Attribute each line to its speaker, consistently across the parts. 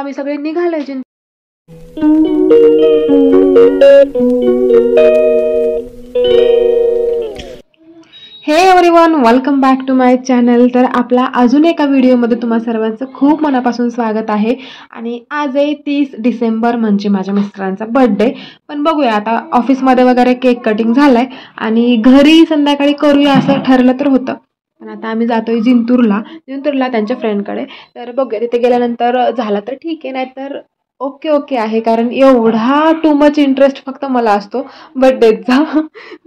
Speaker 1: आम्ही सगळे निघालोय हे everyone, welcome back to my channel. तर आपला अजून एका व्हिडिओमध्ये तुम्हा सर्वांचं खूप मनापासून स्वागत आहे। आणि आज आहे 30 डिसेंबर, म्हणजे माझ्या मिस्टरांचा बर्थडे। पण बघूया आता, ऑफिसमध्ये वगैरे केक कटिंग झालाय आणि घरी संध्याकाळी करूया असं ठरलं तर होतं। पण आता आम्ही जातोय जिंतूरला त्यांच्या फ्रेंडकडे। तर बघूया, तिथे गेल्यानंतर झाला तर ठीक आहे, नाहीतर ओके आहे। कारण एवढा टू मच इंटरेस्ट फक्त मला असतो बर्थडेचा,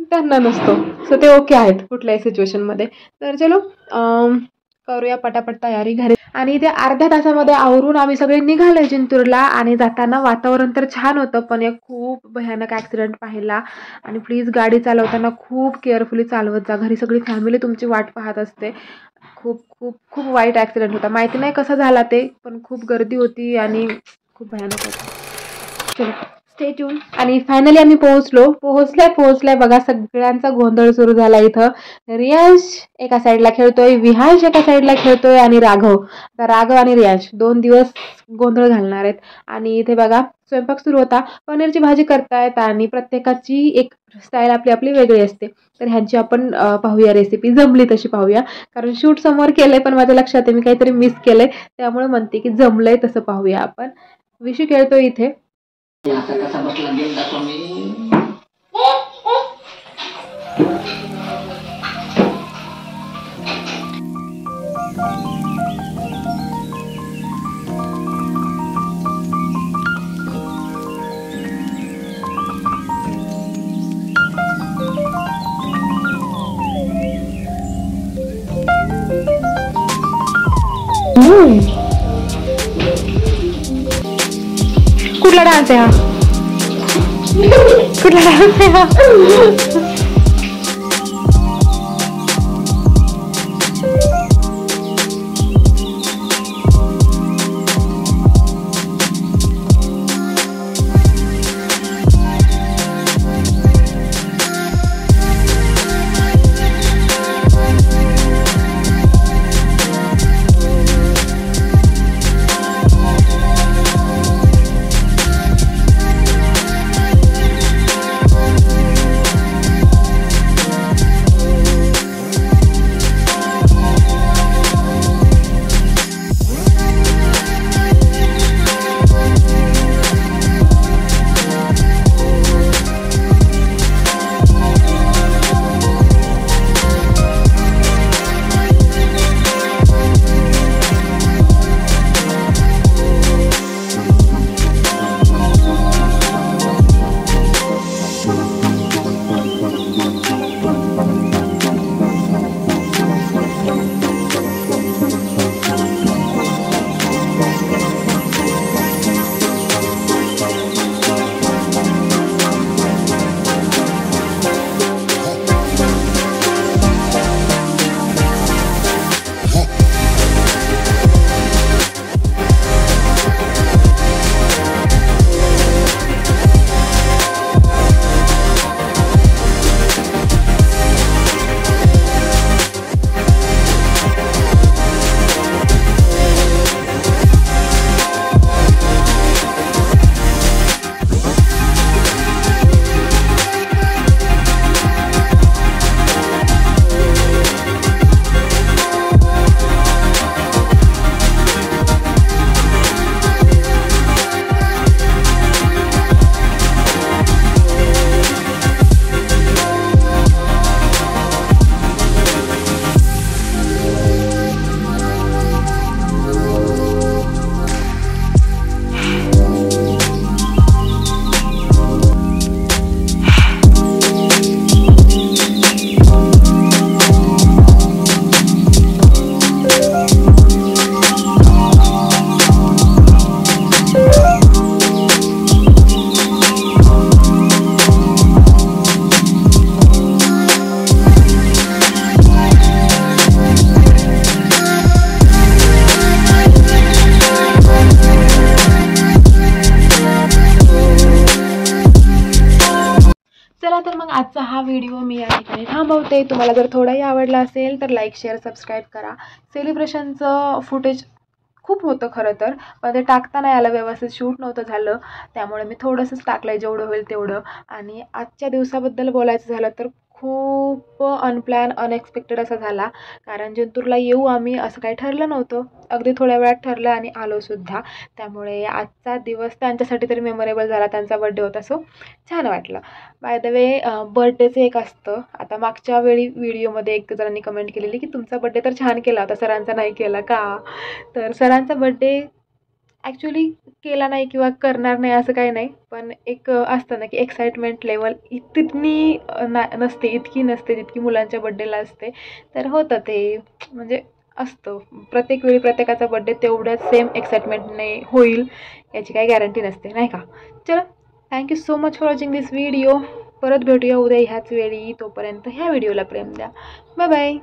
Speaker 1: त्यांना नसतो। सो ते ओके आहेत कुठल्याही सिच्युएशनमध्ये। तर चलो करूया पटापट तयारी घरी। आणि ते अर्ध्या तासामध्ये आवरून आम्ही सगळे निघालोय जिंतूरला। आणि जाताना वातावरण तर छान होतं, पण एक खूप भयानक ॲक्सिडेंट पाहिला। आणि प्लीज गाडी चालवताना खूप केअरफुली चालवत जा, घरी सगळी फॅमिली तुमची वाट पाहत असते। खूप खूप खूप वाईट ॲक्सिडेंट होता, माहिती नाही कसा झाला ते, पण खूप गर्दी होती आणि खूप भयानक होता। चलो स्टे ट्यून। आणि फायनली आम्ही पोहोचल्या बघा, सगळ्यांचा गोंधळ सुरू झाला इथं। रियांश एका साईडला खेळतोय, विहांश एका साईडला खेळतोय आणि राघव आणि रियांश 2 दिवस गोंधळ घालणार आहेत। आणि इथे बघा स्वयंपाक सुरू होता, पनीरची भाजी करतायत आणि प्रत्येकाची एक स्टाईल आपली आपली वेगळी असते। तर ह्यांची आपण पाहूया रेसिपी, जमली तशी पाहूया। कारण शूट समोर केलंय, पण माझ्या लक्षात आहे मी काहीतरी मिस केलंय, त्यामुळे म्हणते की जमलंय तसं पाहूया आपण। विशू खेळतोय इथे।
Speaker 2: आता कसा बसला घेऊन जातो मी।
Speaker 1: कुठला डान्स आहे हा? कुठला डान्स आहे हा? आजचा हा व्हिडिओ मी या ठिकाणी थांबवते। तुम्हाला जर थोडाही आवडला असेल तर लाईक शेअर सबस्क्राईब करा। सेलिब्रेशनचं फुटेज खूप होतं खरं तर, पण ते टाकता नाही आलं, व्यवस्थित शूट नव्हतं झालं, त्यामुळे मी थोडंसंच टाकलं आहे जेवढं होईल तेवढं. आणि आजच्या दिवसाबद्दल बोलायचं झालं तर खूप अनप्लॅन अनएक्सपेक्टेड असा झाला. कारण जिंतूरला येऊ आम्ही असं काही ठरलं नव्हतं, अगदी थोड्या वेळात ठरलं आणि आलोसुद्धा. त्यामुळे आजचा दिवस त्यांच्यासाठी तरी मेमोरेबल झाला, त्यांचा बड्डे होता, सो छान वाटलं. बाय द वे बर्थडेचं एक असतं, आता मागच्या वेळी व्हिडिओमध्ये एक जणांनी कमेंट केलेली की तुमचा बड्डे तर छान केला होता, सरांचा नाही केला का. तर सरांचा बड्डे ॲक्च्युली केला नाही किंवा करणार नाही असं काही नाही, पण एक असतं ना की एक्साइटमेंट लेवल तितकी नसते, इतकी नसते जितकी मुलांच्या बड्डेला असते. तर होतं ते, म्हणजे असतं प्रत्येक वेळी प्रत्येकाचा बड्डे तेवढ्याच सेम एक्साइटमेंटने होईल याची काही गॅरंटी नसते, नाही का. चलो, thank you so much for watching this video. परत भेटूया उद्या ह्याच वेळी, तोपर्यंत ह्या व्हिडिओला प्रेम द्या. Bye bye.